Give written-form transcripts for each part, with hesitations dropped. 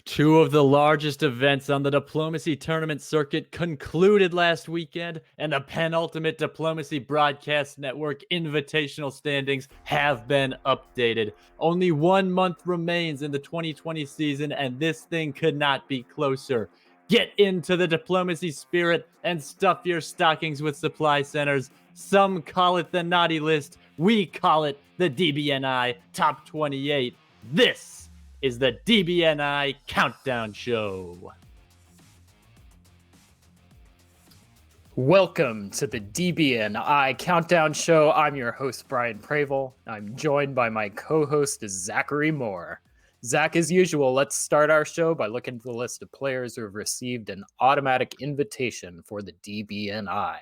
Two of the largest events on the diplomacy tournament circuit concluded last weekend, and the penultimate Diplomacy Broadcast Network invitational standings have been updated. Only 1 month remains in the 2020 season, and this thing could not be closer. Get into the diplomacy spirit and stuff your stockings with supply centers. Some call it the naughty list. We call it the DBNI Top 28. This is the DBNI Countdown Show. Welcome to the DBNI Countdown Show. I'm your host, Brian Pravel. I'm joined by my co-host, Zachary Moore. Zach, as usual, let's start our show by looking at the list of players who have received an automatic invitation for the DBNI.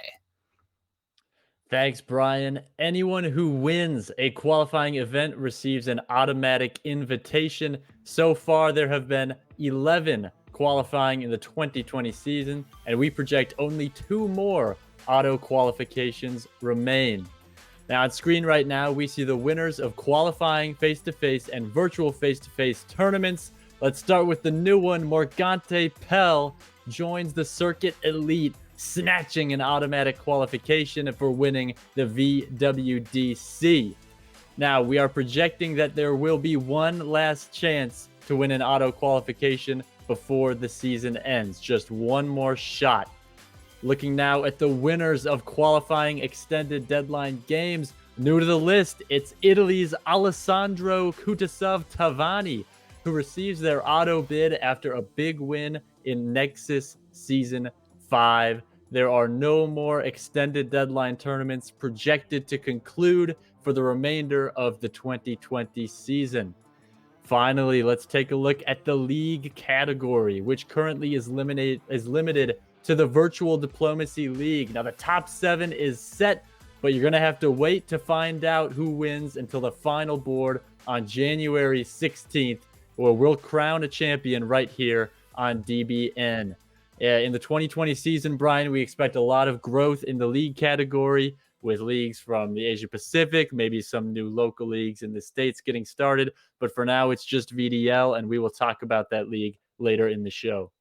Thanks, Brian. Anyone who wins a qualifying event receives an automatic invitation. So far, there have been 11 qualifying in the 2020 season, and we project only 2 more auto qualifications remain. Now, on screen right now, we see the winners of qualifying face-to-face and virtual face-to-face tournaments. Let's start with the new one. Morgante Pell joins the Circuit Elite, snatching an automatic qualification for winning the VWDC. Now, we are projecting that there will be one last chance to win an auto qualification before the season ends. Just one more shot. Looking now at the winners of qualifying extended deadline games. New to the list, it's Italy's Alessandro Kutasov Tavani, who receives their auto bid after a big win in Nexus Season 5. There are no more extended deadline tournaments projected to conclude for the remainder of the 2020 season. Finally, let's take a look at the league category, which currently is limited to the Virtual Diplomacy League. Now, the top 7 is set, but you're going to have to wait to find out who wins until the final board on January 16th, where we'll crown a champion right here on DBN. In the 2020 season, Brian, we expect a lot of growth in the league category with leagues from the Asia Pacific, maybe some new local leagues in the States getting started. But for now, it's just VDL, and we will talk about that league later in the show.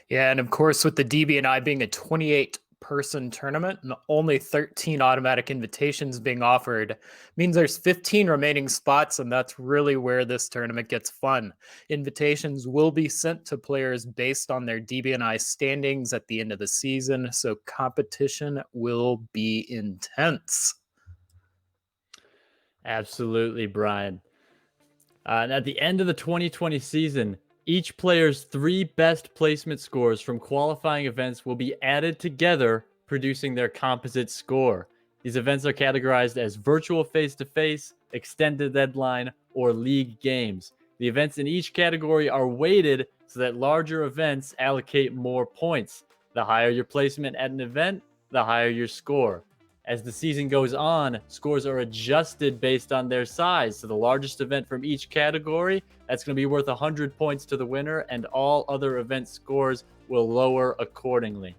Yeah, and of course, with the DBNI being a 28-person tournament and only 13 automatic invitations being offered, means there's 15 remaining spots, and that's really where this tournament gets fun. Invitations will be sent to players based on their DBNI standings at the end of the season, so competition will be intense. Absolutely, Brian. And at the end of the 2020 season, each player's 3 best placement scores from qualifying events will be added together, producing their composite score. These events are categorized as virtual face-to-face, extended deadline, or league games. The events in each category are weighted so that larger events allocate more points. The higher your placement at an event, the higher your score. As the season goes on, scores are adjusted based on their size. So the largest event from each category, that's going to be worth 100 points to the winner, and all other event scores will lower accordingly.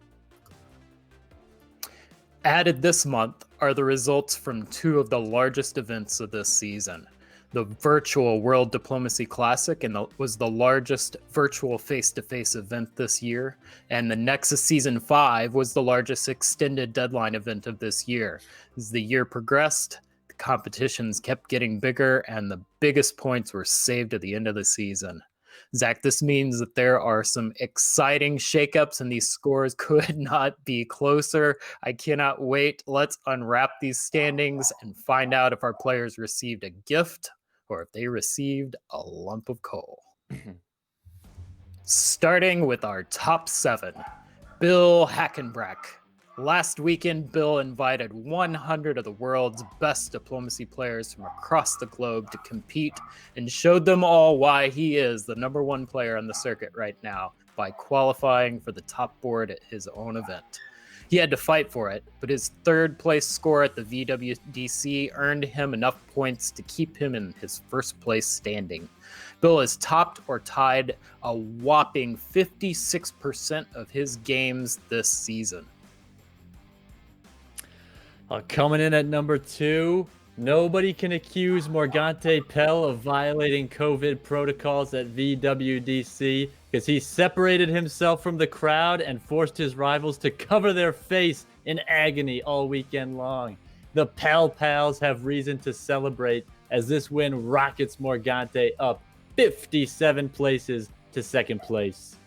Added this month are the results from 2 of the largest events of this season. The virtual World Diplomacy Classic was the largest virtual face-to-face event this year, and the Nexus Season 5 was the largest extended deadline event of this year. As the year progressed, the competitions kept getting bigger, and the biggest points were saved at the end of the season. Zach, this means that there are some exciting shakeups, and these scores could not be closer. I cannot wait. Let's unwrap these standings and find out if our players received a gift or if they received a lump of coal. Starting with our top 7, Bill Hackenbrack. Last weekend, Bill invited 100 of the world's best diplomacy players from across the globe to compete and showed them all why he is the number 1 player on the circuit right now by qualifying for the top board at his own event. He had to fight for it, but his 3rd place score at the VWDC earned him enough points to keep him in his 1st place standing. Bill has topped or tied a whopping 56% of his games this season. Coming in at number 2, Nobody can accuse Morgante Pell of violating COVID protocols at VWDC because he separated himself from the crowd and forced his rivals to cover their face in agony all weekend long. The Pell Pals have reason to celebrate as this win rockets Morgante up 57 places to second place.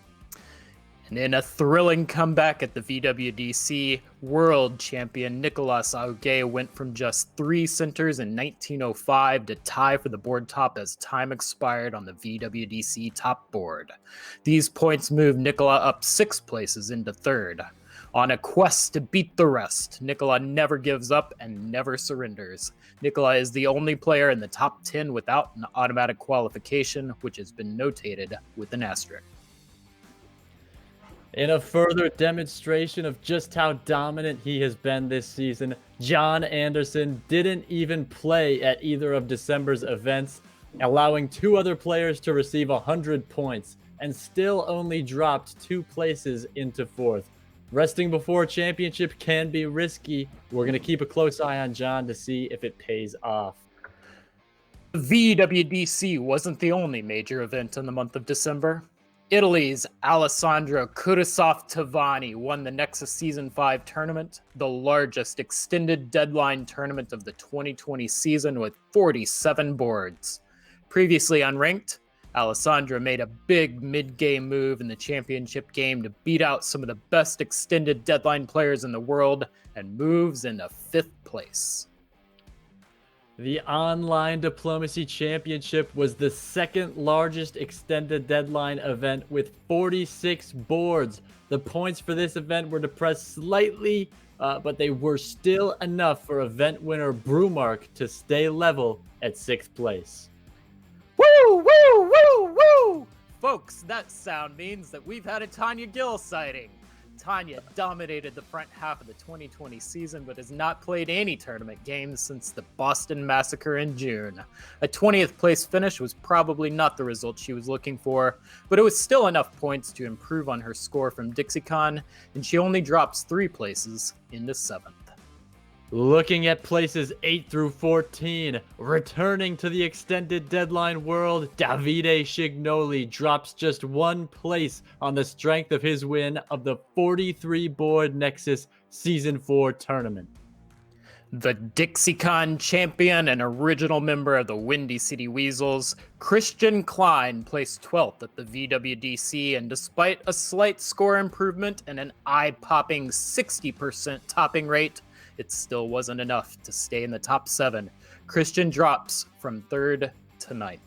And in a thrilling comeback at the VWDC, world champion Nicolas Auguet went from just 3 centers in 1905 to tie for the board top as time expired on the VWDC top board. These points moved Nicolas up 6 places into third. On a quest to beat the rest, Nicolas never gives up and never surrenders. Nicolas is the only player in the top 10 without an automatic qualification, which has been notated with an asterisk. In a further demonstration of just how dominant he has been this season, John Anderson didn't even play at either of December's events, allowing 2 other players to receive 100 points, and still only dropped 2 places into 4th. Resting before a championship can be risky. We're going to keep a close eye on John to see if it pays off. The VWDC wasn't the only major event in the month of December. Italy's Alessandro Kudasov-Tavani won the Nexus Season 5 tournament, the largest extended deadline tournament of the 2020 season with 47 boards. Previously unranked, Alessandro made a big mid-game move in the championship game to beat out some of the best extended deadline players in the world and moves into 5th place. The Online Diplomacy Championship was the 2nd largest extended deadline event with 46 boards. The points for this event were depressed slightly, but they were still enough for event winner Brumark to stay level at 6th place. Woo, woo, woo, woo! Folks, that sound means that we've had a Tanya Gill sighting. Tanya dominated the front half of the 2020 season, but has not played any tournament games since the Boston Massacre in June. A 20th place finish was probably not the result she was looking for, but it was still enough points to improve on her score from DixieCon, and she only drops 3 places into 7th. Looking at places 8 through 14, returning to the extended deadline world, Davide Scignoli drops just 1 place on the strength of his win of the 43-board Nexus Season 4 tournament. The DixieCon champion and original member of the Windy City Weasels, Christian Klein placed 12th at the VWDC, and despite a slight score improvement and an eye-popping 60% topping rate, it still wasn't enough to stay in the top 7. Christian drops from 3rd to 9th.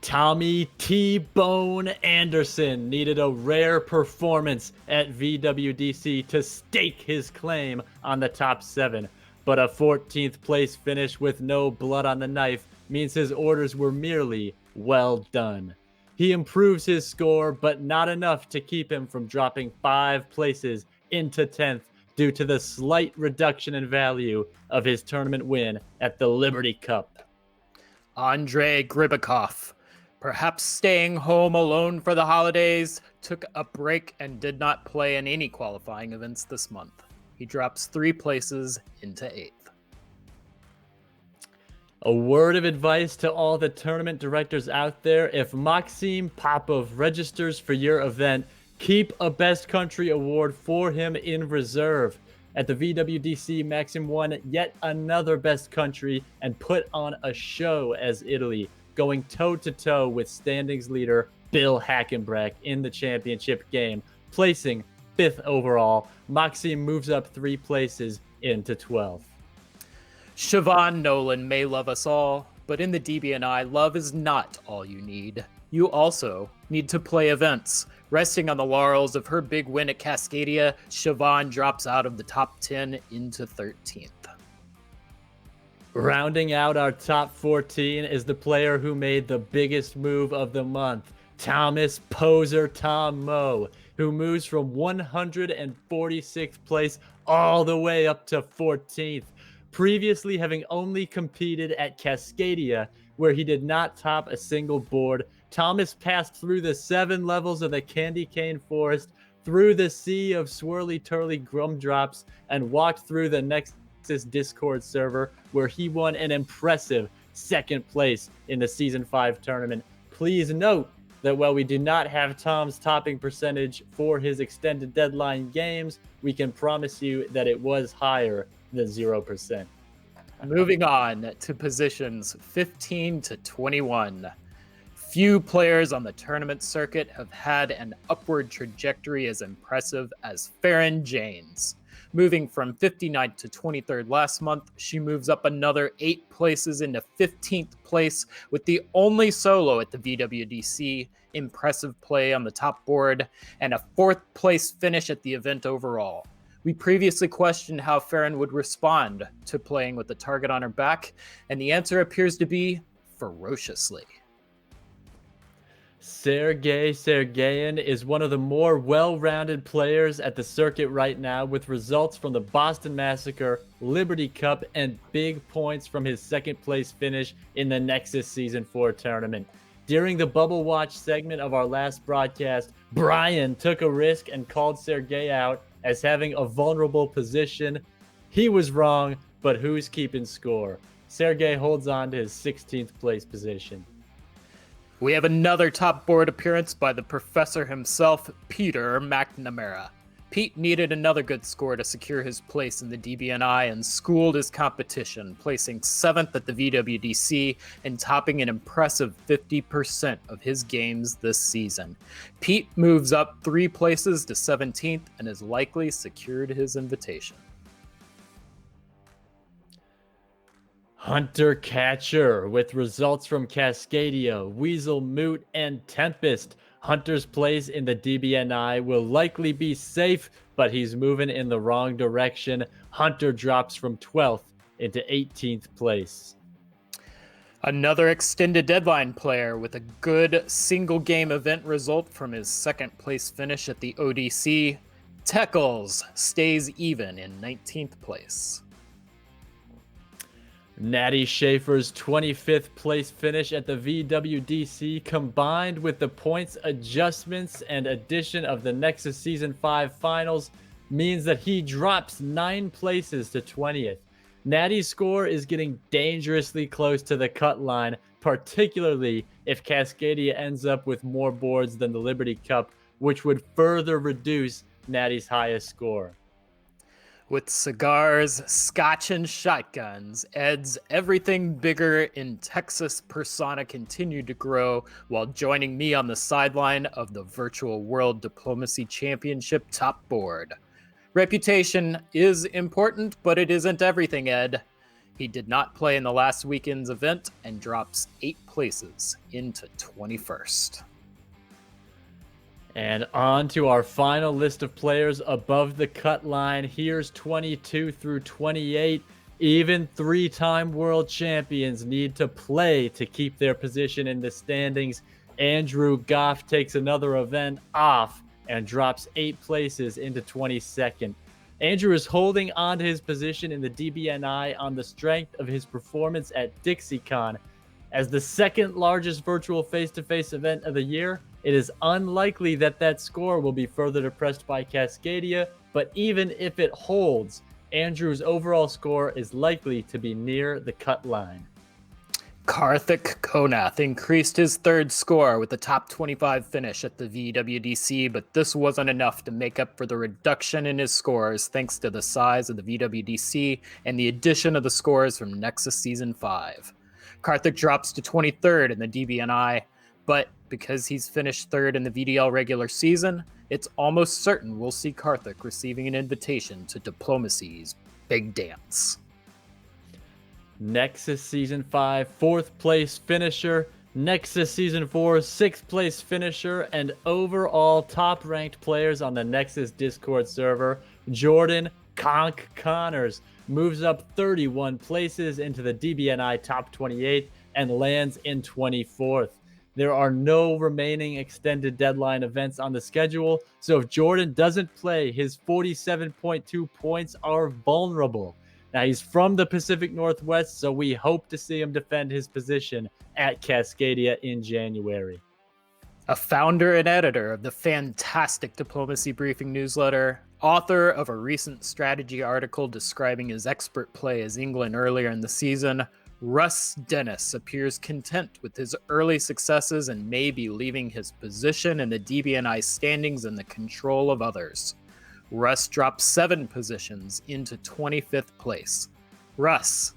Tommy T-Bone Anderson needed a rare performance at VWDC to stake his claim on the top 7, but a 14th place finish with no blood on the knife means his orders were merely well done. He improves his score, but not enough to keep him from dropping 5 places into 10th due to the slight reduction in value of his tournament win at the Liberty Cup. Andrei Gribikov, perhaps staying home alone for the holidays, took a break and did not play in any qualifying events this month. He drops 3 places into 8th. A word of advice to all the tournament directors out there: if Maxim Popov registers for your event, keep a Best Country award for him in reserve. At the VWDC, Maxim won yet another Best Country and put on a show as Italy, going toe-to-toe with standings leader Bill Hackenbrack in the championship game, placing 5th overall. Maxim moves up 3 places into 12th. Siobhan Nolan may love us all, but in the DBNI, love is not all you need. You also need to play events. Resting on the laurels of her big win at Cascadia, Siobhan drops out of the top 10 into 13th. Rounding out our top 14 is the player who made the biggest move of the month, Thomas Poser Tom Moe, who moves from 146th place all the way up to 14th. Previously having only competed at Cascadia, where he did not top a single board, Thomas passed through the 7 levels of the candy cane forest, through the sea of swirly-turly gumdrops, and walked through the next Nexus Discord server, where he won an impressive second place in the Season 5 tournament. Please note that while we do not have Tom's topping percentage for his extended deadline games, we can promise you that it was higher than 0%. Moving on to positions 15 to 21. Few players on the tournament circuit have had an upward trajectory as impressive as Farron Janes. Moving from 59th to 23rd last month, she moves up another 8 places into 15th place with the only solo at the VWDC, impressive play on the top board, and a 4th place finish at the event overall. We previously questioned how Farron would respond to playing with the target on her back, and the answer appears to be ferociously. Sergei Sergeyen is one of the more well-rounded players at the circuit right now, with results from the Boston Massacre, Liberty Cup, and big points from his second place finish in the Nexus Season 4 tournament. During the Bubble Watch segment of our last broadcast, Bryan took a risk and called Sergei out as having a vulnerable position. He was wrong, but who's keeping score? Sergei holds on to his 16th place position. We have another top board appearance by the professor himself, Peter McNamara. Pete needed another good score to secure his place in the DBNI and schooled his competition, placing 7th at the VWDC and topping an impressive 50% of his games this season. Pete moves up 3 places to 17th and has likely secured his invitation. Hunter Catcher, with results from Cascadia, Weasel Moot, and Tempest. Hunter's place in the DBNI will likely be safe, but he's moving in the wrong direction. Hunter drops from 12th into 18th place. Another extended deadline player with a good single game event result from his second place finish at the ODC, Teckles stays even in 19th place. Natty Schaefer's 25th place finish at the VWDC, combined with the points adjustments and addition of the Nexus Season 5 finals, means that he drops 9 places to 20th. Natty's score is getting dangerously close to the cut line, particularly if Cascadia ends up with more boards than the Liberty Cup, which would further reduce Natty's highest score. With cigars, scotch, and shotguns, Ed's Everything Bigger in Texas persona continued to grow while joining me on the sideline of the Virtual World Diplomacy Championship top board. Reputation is important, but it isn't everything, Ed. He did not play in the last weekend's event and drops 8 places into 21st. And on to our final list of players above the cut line. Here's 22 through 28. Even 3-time world champions need to play to keep their position in the standings. Andrew Goff takes another event off and drops 8 places into 22nd. Andrew is holding on to his position in the DBNI on the strength of his performance at DixieCon. As the second largest virtual face-to-face event of the year, it is unlikely that that score will be further depressed by Cascadia, but even if it holds, Andrew's overall score is likely to be near the cut line. Karthik Konath increased his 3rd score with a top 25 finish at the VWDC, but this wasn't enough to make up for the reduction in his scores thanks to the size of the VWDC and the addition of the scores from Nexus Season 5. Karthik drops to 23rd in the DBNI, but because he's finished 3rd in the VDL regular season, it's almost certain we'll see Karthik receiving an invitation to Diplomacy's big dance. Nexus Season 5, 4th place finisher. Nexus Season 4, 6th place finisher. And overall top-ranked players on the Nexus Discord server, Jordan Conk Connors moves up 31 places into the DBNI top 28 and lands in 24th. There are no remaining extended deadline events on the schedule, so if Jordan doesn't play, his 47.2 points are vulnerable. Now, he's from the Pacific Northwest, so we hope to see him defend his position at Cascadia in January. A founder and editor of the fantastic Diplomacy Briefing newsletter, author of a recent strategy article describing his expert play as England earlier in the season, Russ Dennis appears content with his early successes and may be leaving his position in the DBNI standings in the control of others. Russ dropped 7 positions into 25th place. Russ,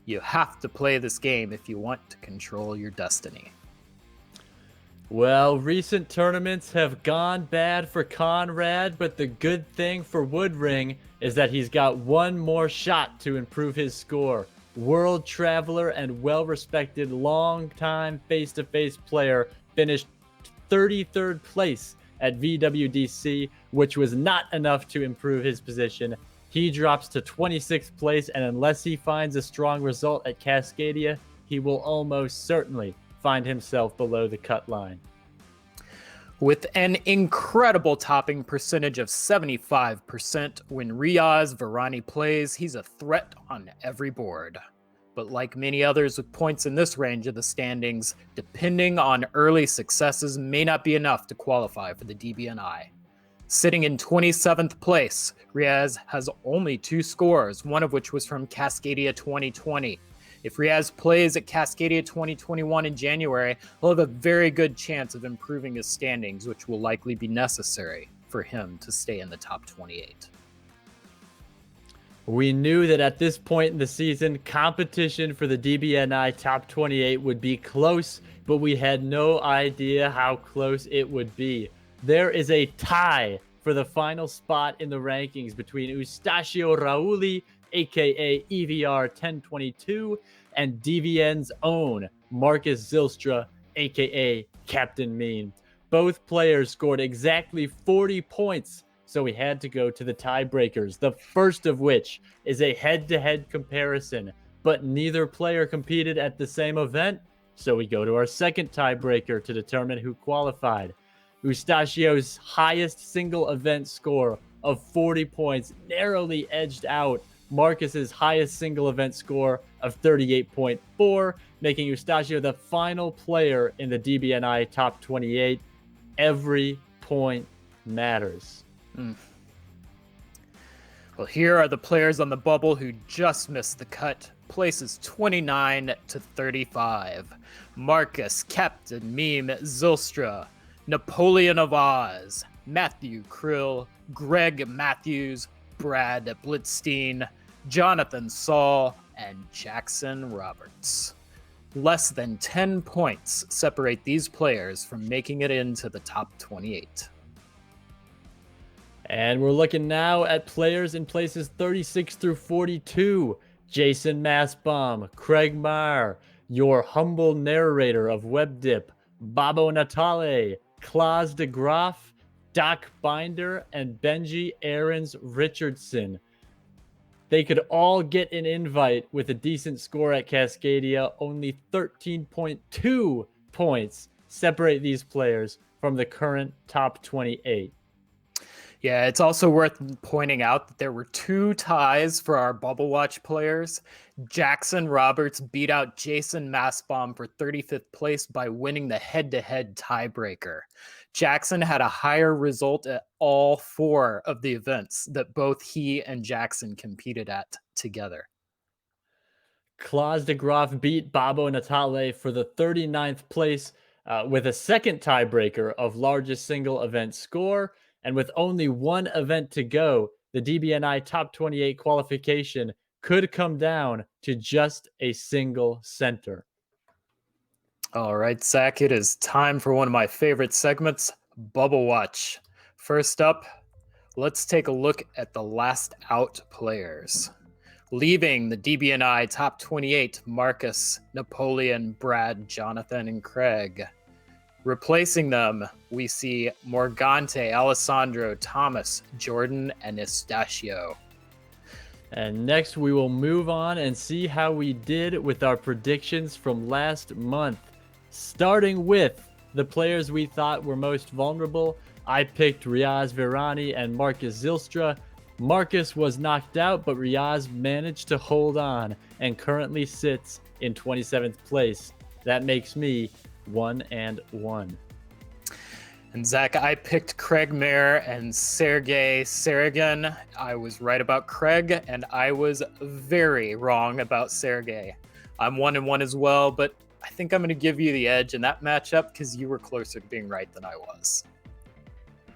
you have to play this game if you want to control your destiny. Well, recent tournaments have gone bad for Conrad, but the good thing for Woodring is that he's got one more shot to improve his score. World traveler and well-respected long-time face-to-face player finished 33rd place at VWDC, which was not enough to improve his position. He drops to 26th place, and unless he finds a strong result at Cascadia, he will almost certainly find himself below the cut line. With an incredible topping percentage of 75%, when Riaz Virani plays, he's a threat on every board. But like many others with points in this range of the standings, depending on early successes may not be enough to qualify for the DBNI. Sitting in 27th place, Riaz has only 2 scores, one of which was from Cascadia 2020. If Riaz plays at Cascadia 2021 in January, he'll have a very good chance of improving his standings, which will likely be necessary for him to stay in the top 28. We knew that at this point in the season, competition for the DBNI top 28 would be close, but we had no idea how close it would be. There is a tie for the final spot in the rankings between Eustacio Rauli, aka EVR 1022, and DVN's own Marcus Zylstra, aka Captain Mean. Both players scored exactly 40 points, so we had to go to the tiebreakers, the first of which is a head-to-head comparison, but neither player competed at the same event, so we go to our second tiebreaker to determine who qualified. Eustachio's highest single event score of 40 points narrowly edged out Marcus's highest single event score of 38.4, making Eustachio the final player in the DBNI top 28. Every point matters. Well, here are the players on the bubble who just missed the cut. Places 29 to 35. Marcus, Captain Meme, Zylstra, Napoleon of Oz, Matthew Krill, Greg Matthews, Brad Blitzstein, Jonathan Saul, and Jackson Roberts. Less than 10 points separate these players from making it into the top 28. And we're looking now at players in places 36 through 42. Jason Massbaum, Craig Marr, your humble narrator of WebDip, Babo Natale, Klaus de Graaf, Doc Binder, and Benji Aarons Richardson. They could all get an invite with a decent score at Cascadia. Only 13.2 points separate these players from the current top 28. Yeah, it's also worth pointing out that there were 2 ties for our Bubble Watch players. Jackson Roberts beat out Jason Massbaum for 35th place by winning the head-to-head tiebreaker. Jackson had a higher result at all 4 of the events that both he and Jackson competed at together. Klaus de Graaf beat Babo Natale for the 39th place with a second tiebreaker of largest single event score. And with only one event to go, the DBNI top 28 qualification could come down to just a single center. All right, Zach, it is time for one of my favorite segments, Bubble Watch. First up, let's take a look at the last out players. Leaving the DBNI top 28, Marcus, Napoleon, Brad, Jonathan, and Craig. Replacing them, we see Morgante, Alessandro, Thomas, Jordan, and Eustacio. And next, we will move on and see how we did with our predictions from last month. Starting with the players we thought were most vulnerable, I picked Riaz Virani and Marcus Zylstra. Marcus was knocked out, but Riaz managed to hold on and currently sits in 27th place. That makes me 1-1. And Zach, I picked Craig Mayer and Sergei Saragin. I was right about Craig, and I was very wrong about Sergei. I'm 1-1 as well, but I think I'm going to give you the edge in that matchup because you were closer to being right than I was.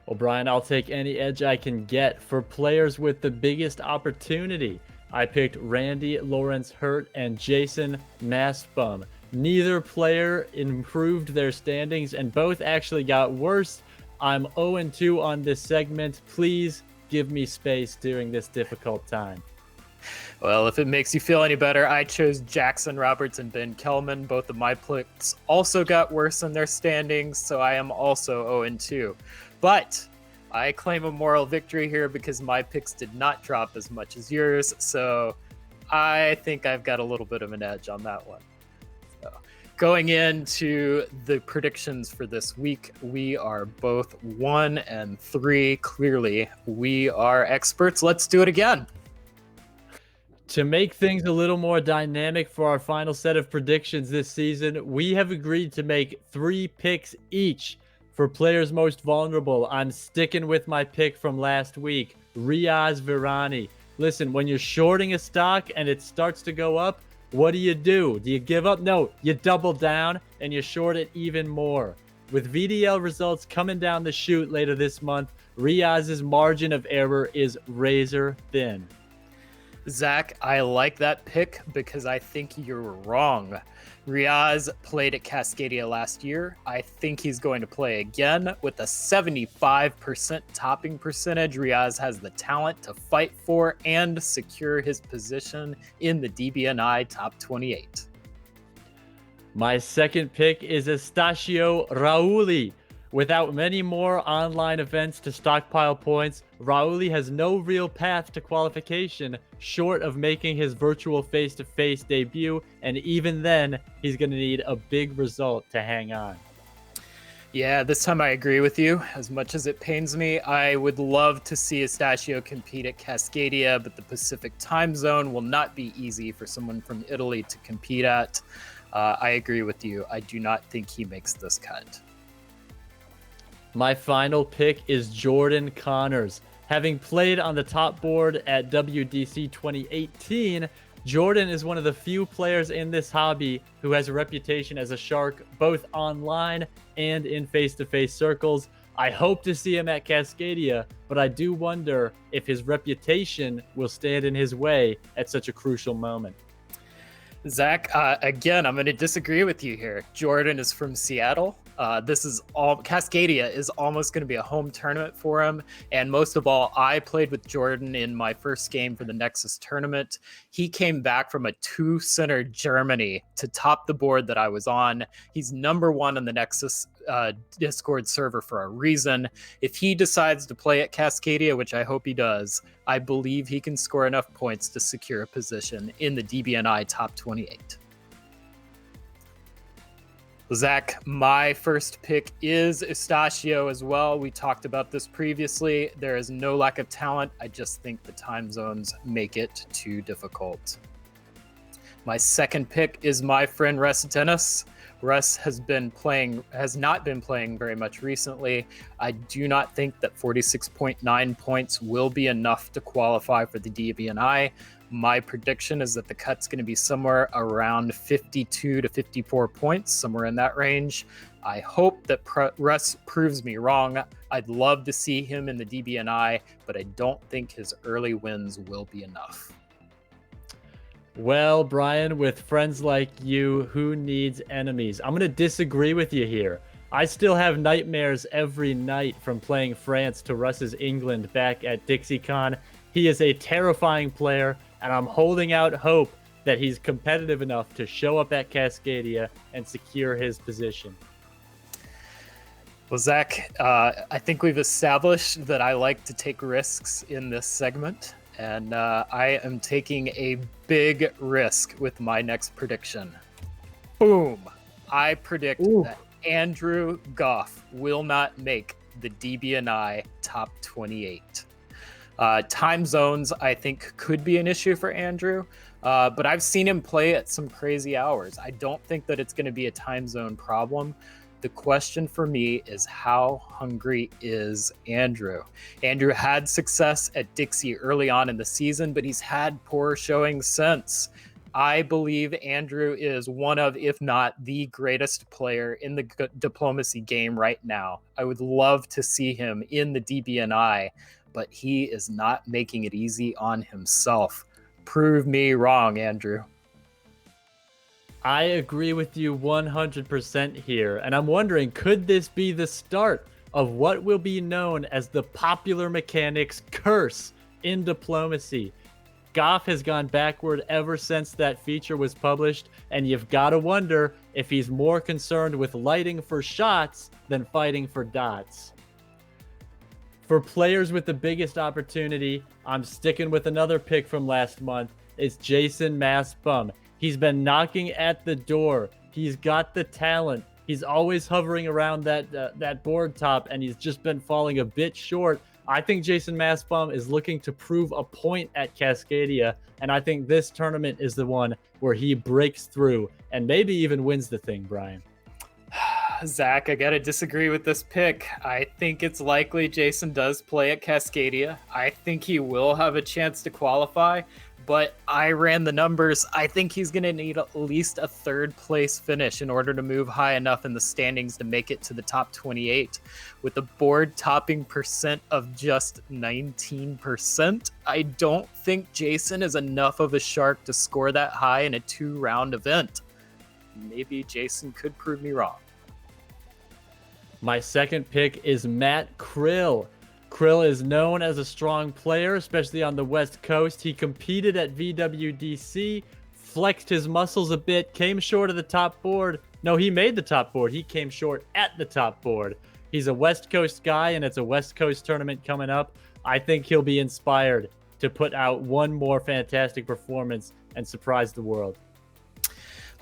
Well, Brian, I'll take any edge I can get. For players with the biggest opportunity, I picked Randy Lawrence Hurt and Jason Mastbum. Neither player improved their standings, and both actually got worse. I'm 0-2 on this segment. Please give me space during this difficult time. Well, if it makes you feel any better, I chose Jackson Roberts and Ben Kellman. Both of my picks also got worse in their standings, so I am also 0-2. But I claim a moral victory here because my picks did not drop as much as yours, so I think I've got a little bit of an edge on that one. So, going into the predictions for this week, we are both 1-3. Clearly, we are experts. Let's do it again. To make things a little more dynamic for our final set of predictions this season, we have agreed to make 3 picks each. For players most vulnerable, I'm sticking with my pick from last week, Riaz Virani. Listen, when you're shorting a stock and it starts to go up, what do? Do you give up? No, you double down and you short it even more. With VDL results coming down the chute later this month, Riaz's margin of error is razor thin. Zach, I like that pick because I think you're wrong. Riaz played at Cascadia last year. I think he's going to play again with a 75% topping percentage. Riaz has the talent to fight for and secure his position in the DBNI top 28. My second pick is Estacio Rauli. Without many more online events to stockpile points, Rauli has no real path to qualification short of making his virtual face-to-face debut, and even then, he's going to need a big result to hang on. Yeah, this time I agree with you. As much as it pains me, I would love to see Estacio compete at Cascadia, but the Pacific time zone will not be easy for someone from Italy to compete at. I agree with you. I do not think he makes this cut. My final pick is Jordan Connors. Having played on the top board at WDC 2018, Jordan is one of the few players in this hobby who has a reputation as a shark both online and in face-to-face circles. I hope to see him at Cascadia, but I do wonder if his reputation will stand in his way at such a crucial moment. Zach, again, I'm going to disagree with you here. Jordan is from Seattle. Cascadia is almost going to be a home tournament for him. And most of all, I played with Jordan in my first game for the Nexus tournament. He came back from a 2-center Germany to top the board that I was on. He's #1 on the Nexus Discord server for a reason. If he decides to play at Cascadia, which I hope he does, I believe he can score enough points to secure a position in the DBNI top 28. Zach, my first pick is Estacio as well. We talked about this previously. There is no lack of talent. I just think the time zones make it too difficult. My second pick is my friend Russ Dennis. Russ has not been playing very much recently. I do not think that 46.9 points will be enough to qualify for the DBNI. My prediction is that the cut's going to be somewhere around 52 to 54 points, somewhere in that range. I hope that Russ proves me wrong. I'd love to see him in the DBNI, but I don't think his early wins will be enough. Well, Brian, with friends like you, who needs enemies? I'm going to disagree with you here. I still have nightmares every night from playing France to Russ's England back at DixieCon. He is a terrifying player, and I'm holding out hope that he's competitive enough to show up at Cascadia and secure his position. Well, Zach, I think we've established that I like to take risks in this segment, and I am taking a big risk with my next prediction. Boom! I predict that Andrew Goff will not make the DBNI top 28. Time zones, I think, could be an issue for Andrew, but I've seen him play at some crazy hours. I don't think that it's going to be a time zone problem. The question for me is, how hungry is Andrew? Andrew had success at Dixie early on in the season, but he's had poor showings since. I believe Andrew is one of, if not the greatest player in the diplomacy game right now. I would love to see him in the DBNI, but he is not making it easy on himself. Prove me wrong, Andrew. I agree with you 100% here, and I'm wondering, could this be the start of what will be known as the popular mechanics curse in diplomacy? Goff has gone backward ever since that feature was published, and you've got to wonder if he's more concerned with lighting for shots than fighting for dots. For players with the biggest opportunity, I'm sticking with another pick from last month. It's Jason Maspum. He's been knocking at the door. He's got the talent. He's always hovering around that board top, and he's just been falling a bit short. I think Jason Maspum is looking to prove a point at Cascadia, and I think this tournament is the one where he breaks through and maybe even wins the thing, Bryan. Zach, I gotta disagree with this pick. I think it's likely Jason does play at Cascadia. I think he will have a chance to qualify, but I ran the numbers. I think he's going to need at least a third place finish in order to move high enough in the standings to make it to the top 28. With a board topping percent of just 19%, I don't think Jason is enough of a shark to score that high in a 2-round event. Maybe Jason could prove me wrong. My second pick is Matt Krill. Krill is known as a strong player, especially on the West Coast. He competed at VWDC, flexed his muscles a bit, came short of the top board. No, he made the top board. He came short at the top board. He's a West Coast guy, and it's a West Coast tournament coming up. I think he'll be inspired to put out one more fantastic performance and surprise the world.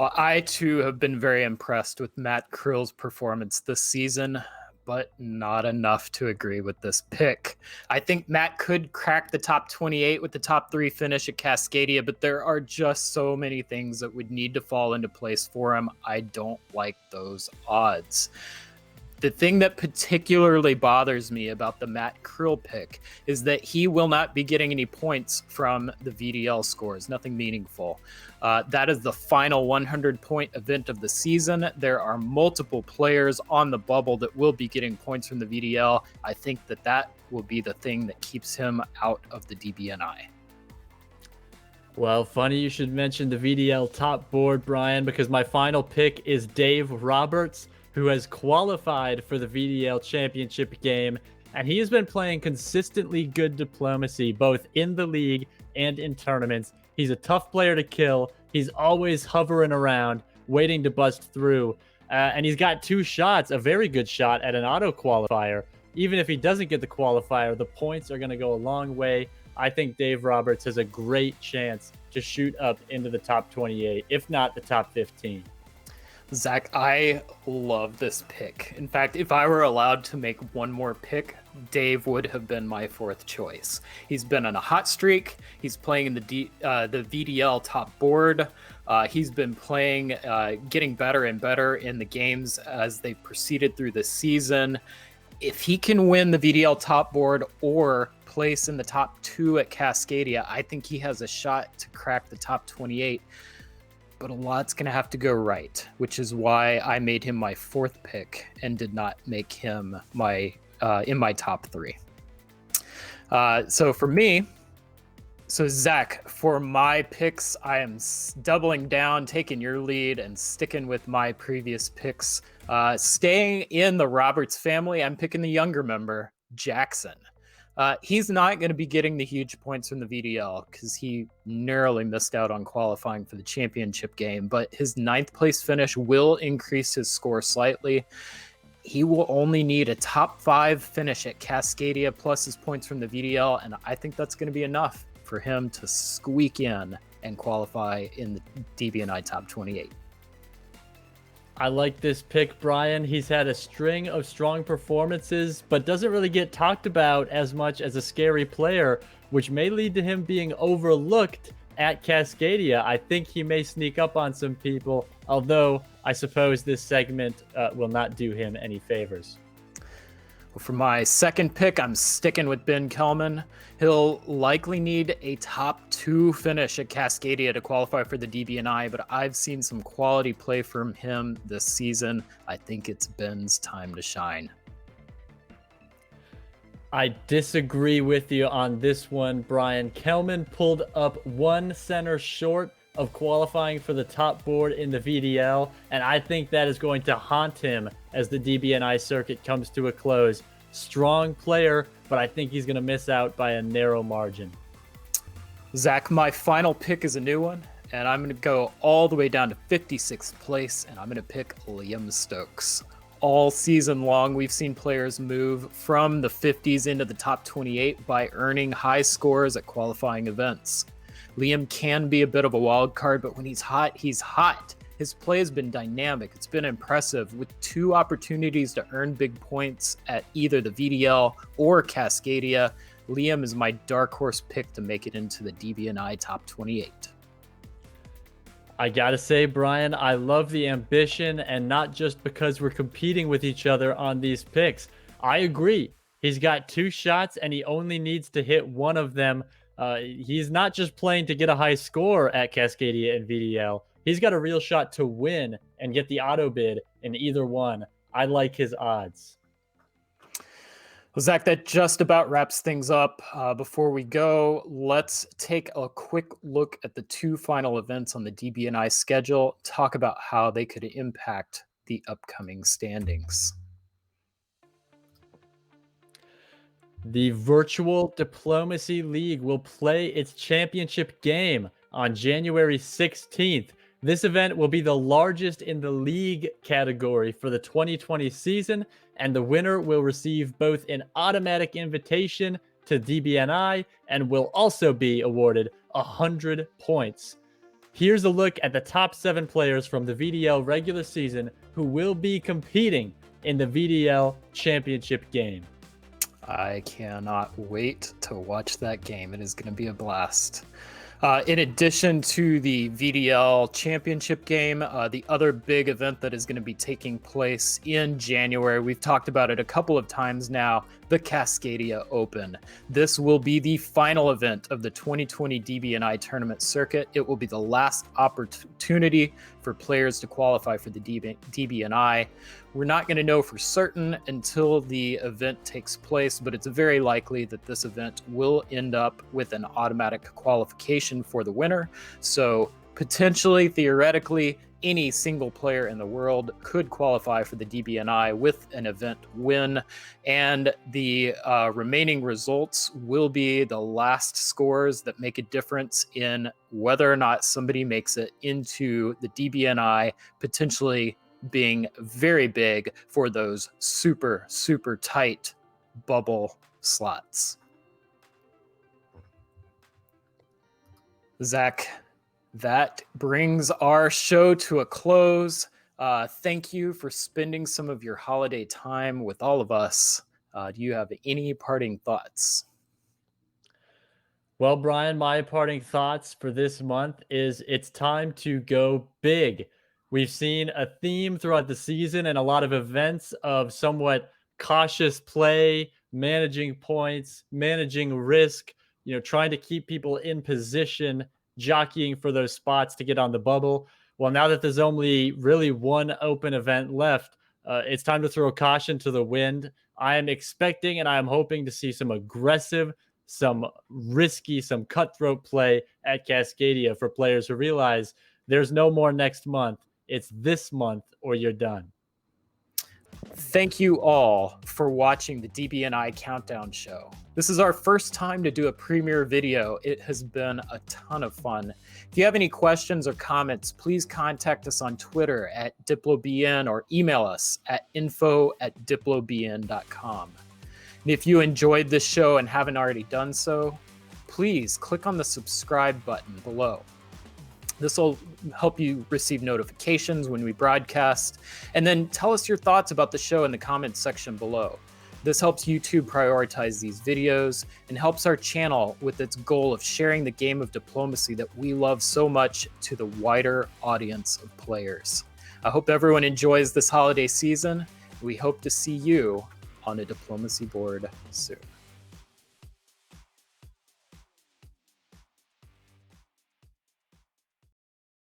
Well, I too have been very impressed with Matt Krill's performance this season, but not enough to agree with this pick. I think Matt could crack the top 28 with the top 3 finish at Cascadia, but there are just so many things that would need to fall into place for him. I don't like those odds. The thing that particularly bothers me about the Matt Krill pick is that he will not be getting any points from the VDL scores, nothing meaningful. That is the final 100-point event of the season. There are multiple players on the bubble that will be getting points from the VDL. I think that will be the thing that keeps him out of the DBNI. Well, funny you should mention the VDL top board, Bryan, because my final pick is Dave Roberts, who has qualified for the VDL championship game, and he has been playing consistently good diplomacy, both in the league and in tournaments. He's a tough player to kill. He's always hovering around, waiting to bust through, and he's got 2 shots, a very good shot at an auto qualifier. Even if he doesn't get the qualifier, the points are going to go a long way. I think Dave Roberts has a great chance to shoot up into the top 28, if not the top 15. Zach, I love this pick. In fact, if I were allowed to make one more pick, Dave would have been my 4th choice. He's been on a hot streak. He's playing in the VDL top board. He's been playing, getting better and better in the games as they've proceeded through the season. If he can win the VDL top board or place in the top 2 at Cascadia, I think he has a shot to crack the top 28. But a lot's going to have to go right, which is why I made him my 4th pick and did not make him my in my top 3. So for me, Zach, for my picks, I am doubling down, taking your lead and sticking with my previous picks. Staying in the Roberts family, I'm picking the younger member, Jackson. He's not going to be getting the huge points from the VDL because he narrowly missed out on qualifying for the championship game, but his 9th place finish will increase his score slightly. He will only need a top 5 finish at Cascadia plus his points from the VDL, and I think that's going to be enough for him to squeak in and qualify in the DBNI top 28. I like this pick, Bryan. He's had a string of strong performances, but doesn't really get talked about as much as a scary player, which may lead to him being overlooked at Cascadia. I think he may sneak up on some people, although I suppose this segment will not do him any favors. Well, for my second pick, I'm sticking with Ben Kelman. He'll likely need a top 2 finish at Cascadia to qualify for the DBNI, but I've seen some quality play from him this season. I think it's Ben's time to shine. I disagree with you on this one, Brian. Kelman pulled up 1 center short of qualifying for the top board in the VDL, and I think that is going to haunt him as the DBNI circuit comes to a close. Strong player, but I think he's going to miss out by a narrow margin. Zach, my final pick is a new one, and I'm going to go all the way down to 56th place, and I'm going to pick Liam Stokes. All season long, we've seen players move from the 50s into the top 28 by earning high scores at qualifying events. Liam can be a bit of a wild card, but when he's hot, he's hot. His play has been dynamic. It's been impressive with 2 opportunities to earn big points at either the VDL or Cascadia. Liam is my dark horse pick to make it into the DBNI top 28. I gotta say, Brian, I love the ambition, and not just because we're competing with each other on these picks. I agree. He's got 2 shots, and he only needs to hit one of them. He's not just playing to get a high score at Cascadia and VDL. He's got a real shot to win and get the auto bid in either one. I like his odds. Well, Zach, that just about wraps things up. Before we go, let's take a quick look at the 2 final events on the DBNI schedule, talk about how they could impact the upcoming standings. The Virtual Diplomacy League will play its championship game on January 16th. This event will be the largest in the league category for the 2020 season, and the winner will receive both an automatic invitation to DBNI and will also be awarded 100 points. Here's a look at the top 7 players from the VDL regular season who will be competing in the VDL championship game. I cannot wait to watch that game. It is going to be a blast. In addition to the VDL championship game, the other big event that is going to be taking place in January, we've talked about it a couple of times now, the Cascadia Open. This will be the final event of the 2020 DBNI tournament circuit. It will be the last opportunity for players to qualify for the DBNI. We're not going to know for certain until the event takes place, but it's very likely that this event will end up with an automatic qualification for the winner. So potentially, theoretically, any single player in the world could qualify for the DBNI with an event win, and the remaining results will be the last scores that make a difference in whether or not somebody makes it into the DBNI, potentially being very big for those super, super tight bubble slots. Zach, that brings our show to a close. Thank you for spending some of your holiday time with all of us. Do you have any parting thoughts? Well, Brian, my parting thoughts for this month is it's time to go big. We've seen a theme throughout the season and a lot of events of somewhat cautious play, managing points, managing risk, trying to keep people in position, jockeying for those spots to get on the bubble. Well, now that there's only really one open event left, it's time to throw caution to the wind. I am expecting and I am hoping to see some aggressive, some risky, some cutthroat play at Cascadia for players who realize there's no more next month. It's this month or you're done. Thank you all for watching the DBNI Countdown Show. This is our first time to do a premiere video. It has been a ton of fun. If you have any questions or comments, please contact us on Twitter at DiploBN or email us at info@diplobn.com. And if you enjoyed this show and haven't already done so, please click on the subscribe button below. This will help you receive notifications when we broadcast. And then tell us your thoughts about the show in the comments section below. This helps YouTube prioritize these videos and helps our channel with its goal of sharing the game of diplomacy that we love so much to the wider audience of players. I hope everyone enjoys this holiday season. We hope to see you on a diplomacy board soon.